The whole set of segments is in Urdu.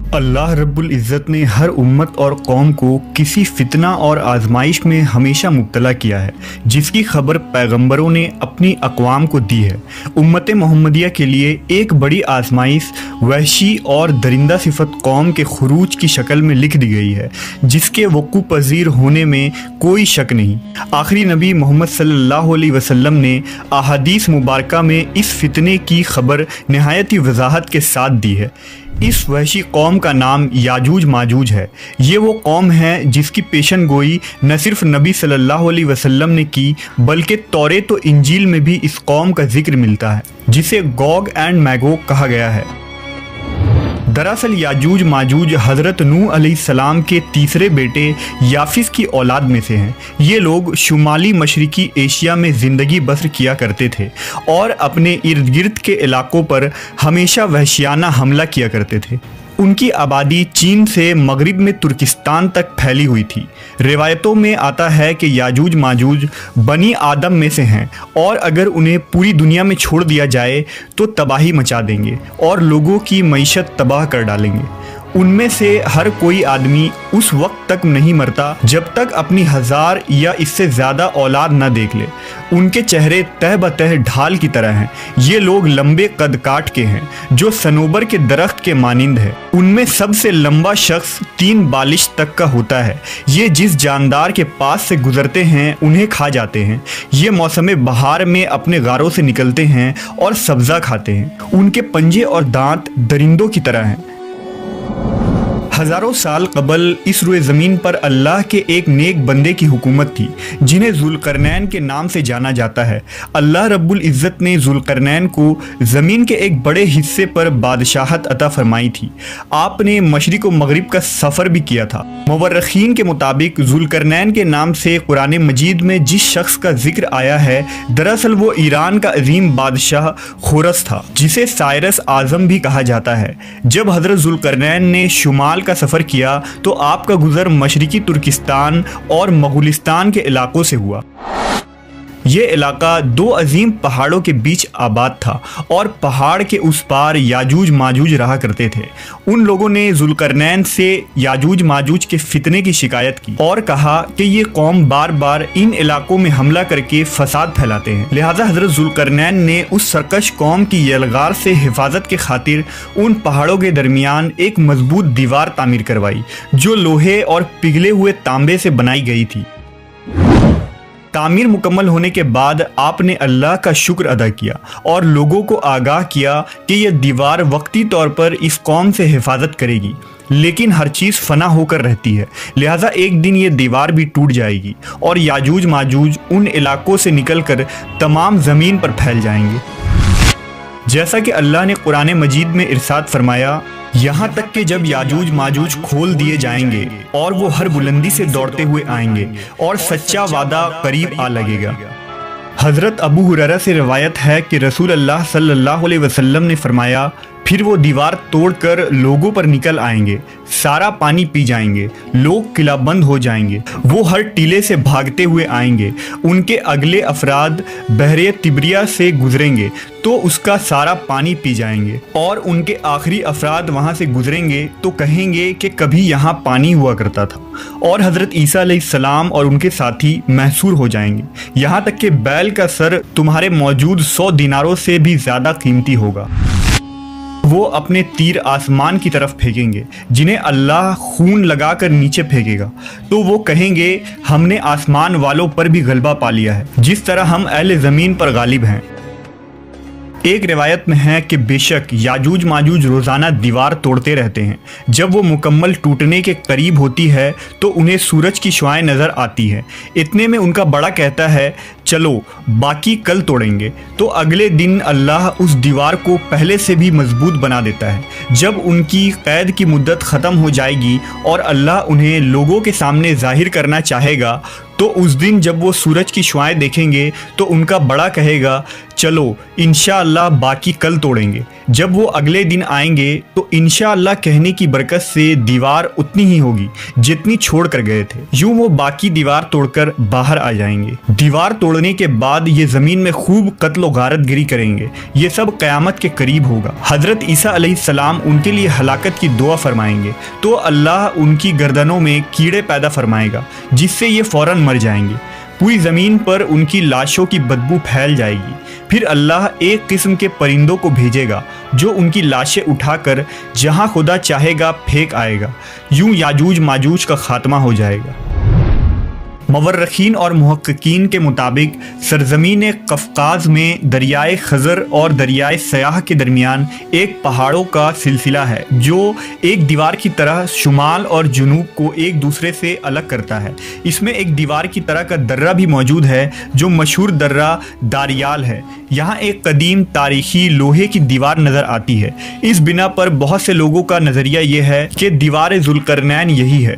اللہ رب العزت نے ہر امت اور قوم کو کسی فتنہ اور آزمائش میں ہمیشہ مبتلا کیا ہے، جس کی خبر پیغمبروں نے اپنی اقوام کو دی ہے۔ امت محمدیہ کے لیے ایک بڑی آزمائش وحشی اور درندہ صفت قوم کے خروج کی شکل میں لکھ دی گئی ہے، جس کے وقوع پذیر ہونے میں کوئی شک نہیں۔ آخری نبی محمد صلی اللہ علیہ وسلم نے احادیث مبارکہ میں اس فتنے کی خبر نہایت ہی وضاحت کے ساتھ دی ہے۔ اس وحشی قوم کا نام یاجوج ماجوج ہے۔ یہ وہ قوم ہے جس کی پیشن گوئی نہ صرف نبی صلی اللہ علیہ وسلم نے کی، بلکہ توریت و انجیل میں بھی اس قوم کا ذکر ملتا ہے، جسے گوگ اینڈ میگوگ کہا گیا ہے۔ دراصل یاجوج ماجوج حضرت نوح علیہ السلام کے تیسرے بیٹے یافس کی اولاد میں سے ہیں۔ یہ لوگ شمالی مشرقی ایشیا میں زندگی بسر کیا کرتے تھے اور اپنے ارد گرد کے علاقوں پر ہمیشہ وحشیانہ حملہ کیا کرتے تھے۔ ان کی آبادی چین سے مغرب میں ترکستان تک پھیلی ہوئی تھی۔ روایتوں میں آتا ہے کہ یاجوج ماجوج بنی آدم میں سے ہیں، اور اگر انہیں پوری دنیا میں چھوڑ دیا جائے تو تباہی مچا دیں گے اور لوگوں کی معیشت تباہ کر ڈالیں گے۔ ان میں سے ہر کوئی آدمی اس وقت تک نہیں مرتا جب تک اپنی 1000 یا اس سے زیادہ اولاد نہ دیکھ لے۔ ان کے چہرے تہ بتہ ڈھال کی طرح ہیں۔ یہ لوگ لمبے قد کاٹ کے ہیں، جو صنوبر کے درخت کے مانند ہے۔ ان میں سب سے لمبا شخص 3 بالش تک کا ہوتا ہے۔ یہ جس جاندار کے پاس سے گزرتے ہیں انہیں کھا جاتے ہیں۔ یہ موسم بہار میں اپنے غاروں سے نکلتے ہیں اور سبزہ کھاتے ہیں۔ ان کے پنجے اور دانت درندوں کی طرح ہیں۔ ہزاروں سال قبل اس روئے زمین پر اللہ کے ایک نیک بندے کی حکومت تھی، جنہیں ذوالقرنین کے نام سے جانا جاتا ہے۔ اللہ رب العزت نے ذوالقرنین کو زمین کے ایک بڑے حصے پر بادشاہت عطا فرمائی تھی۔ آپ نے مشرق و مغرب کا سفر بھی کیا تھا۔ مورخین کے مطابق ذوالقرنین کے نام سے قرآن مجید میں جس شخص کا ذکر آیا ہے، دراصل وہ ایران کا عظیم بادشاہ خورس تھا، جسے سائرس اعظم بھی کہا جاتا ہے۔ جب حضرت ذوالقرنین نے شمال کا سفر کیا تو آپ کا گزر مشرقی ترکستان اور مغولستان کے علاقوں سے ہوا۔ یہ علاقہ 2 عظیم پہاڑوں کے بیچ آباد تھا، اور پہاڑ کے اس پار یاجوج ماجوج رہا کرتے تھے۔ ان لوگوں نے ذوالقرنین سے یاجوج ماجوج کے فتنے کی شکایت کی اور کہا کہ یہ قوم بار بار ان علاقوں میں حملہ کر کے فساد پھیلاتے ہیں۔ لہٰذا حضرت ذوالقرنین نے اس سرکش قوم کی یلغار سے حفاظت کے خاطر ان پہاڑوں کے درمیان ایک مضبوط دیوار تعمیر کروائی، جو لوہے اور پگھلے ہوئے تانبے سے بنائی گئی تھی۔ تعمیر مکمل ہونے کے بعد آپ نے اللہ کا شکر ادا کیا اور لوگوں کو آگاہ کیا کہ یہ دیوار وقتی طور پر اس قوم سے حفاظت کرے گی، لیکن ہر چیز فنا ہو کر رہتی ہے، لہٰذا ایک دن یہ دیوار بھی ٹوٹ جائے گی اور یاجوج ماجوج ان علاقوں سے نکل کر تمام زمین پر پھیل جائیں گے۔ جیسا کہ اللہ نے قرآن مجید میں ارشاد فرمایا، یہاں تک کہ جب یاجوج ماجوج کھول دیے جائیں گے اور وہ ہر بلندی سے دوڑتے ہوئے آئیں گے اور سچا وعدہ قریب آ لگے گا۔ حضرت ابو ہریرہ سے روایت ہے کہ رسول اللہ صلی اللہ علیہ وسلم نے فرمایا، پھر وہ دیوار توڑ کر لوگوں پر نکل آئیں گے، سارا پانی پی جائیں گے، لوگ قلعہ بند ہو جائیں گے، وہ ہر ٹیلے سے بھاگتے ہوئے آئیں گے، ان کے اگلے افراد بحر تبریہ سے گزریں گے تو اس کا سارا پانی پی جائیں گے، اور ان کے آخری افراد وہاں سے گزریں گے تو کہیں گے کہ کبھی یہاں پانی ہوا کرتا تھا، اور حضرت عیسیٰ علیہ السلام اور ان کے ساتھی محصور ہو جائیں گے، یہاں تک کہ بیل کا سر تمہارے موجود 100 دیناروں سے بھی زیادہ قیمتی ہوگا۔ وہ اپنے تیر آسمان کی طرف پھینکیں گے، جنہیں اللہ خون لگا کر نیچے پھینکے گا، تو وہ کہیں گے ہم نے آسمان والوں پر بھی غلبہ پا لیا ہے، جس طرح ہم اہل زمین پر غالب ہیں۔ ایک روایت میں ہے کہ بے شک یاجوج ماجوج روزانہ دیوار توڑتے رہتے ہیں۔ جب وہ مکمل ٹوٹنے کے قریب ہوتی ہے تو انہیں سورج کی شعاعیں نظر آتی ہیں۔ اتنے میں ان کا بڑا کہتا ہے، چلو باقی کل توڑیں گے، تو اگلے دن اللہ اس دیوار کو پہلے سے بھی مضبوط بنا دیتا ہے۔ جب ان کی قید کی مدت ختم ہو جائے گی اور اللہ انہیں لوگوں کے سامنے ظاہر کرنا چاہے گا، تو اس دن جب وہ سورج کی شعاعیں دیکھیں گے تو ان کا بڑا کہے گا، چلو انشاءاللہ باقی کل توڑیں گے۔ جب وہ اگلے دن آئیں گے تو انشاءاللہ کہنے کی برکت سے دیوار اتنی ہی ہوگی جتنی چھوڑ کر گئے تھے۔ یوں وہ باقی دیوار توڑ کر باہر آ جائیں گے۔ دیوار توڑ توڑنے کے بعد یہ زمین میں خوب قتل و غارت گری کریں گے۔ یہ سب قیامت کے قریب ہوگا۔ حضرت عیسیٰ علیہ السلام ان کے لیے ہلاکت کی دعا فرمائیں گے تو اللہ ان کی گردنوں میں کیڑے پیدا فرمائے گا جس سے یہ فوراً مر جائیں گے۔ پوری زمین پر ان کی لاشوں کی بدبو پھیل جائے گی۔ پھر اللہ ایک قسم کے پرندوں کو بھیجے گا جو ان کی لاشیں اٹھا کر جہاں خدا چاہے گا پھینک آئے گا۔ یوں یاجوج ماجوج کا خاتمہ ہو جائے گا۔ مورخین اور محققین کے مطابق سرزمین قفقاز میں دریائے خزر اور دریائے سیاح کے درمیان ایک پہاڑوں کا سلسلہ ہے جو ایک دیوار کی طرح شمال اور جنوب کو ایک دوسرے سے الگ کرتا ہے۔ اس میں ایک دیوار کی طرح کا درہ بھی موجود ہے جو مشہور درہ داریال ہے۔ یہاں ایک قدیم تاریخی لوہے کی دیوار نظر آتی ہے۔ اس بنا پر بہت سے لوگوں کا نظریہ یہ ہے کہ دیوار ذوالقرنین یہی ہے،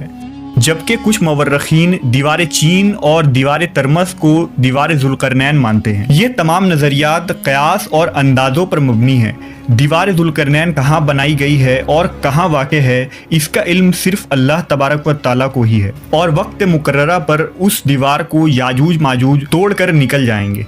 جبکہ کچھ مورخین دیوار چین اور دیوار ترمس کو دیوار ذوالقرنین مانتے ہیں۔ یہ تمام نظریات قیاس اور اندازوں پر مبنی ہیں۔ دیوار ذوالقرنین کہاں بنائی گئی ہے اور کہاں واقع ہے، اس کا علم صرف اللہ تبارک و تعالیٰ کو ہی ہے، اور وقت مقررہ پر اس دیوار کو یاجوج ماجوج توڑ کر نکل جائیں گے۔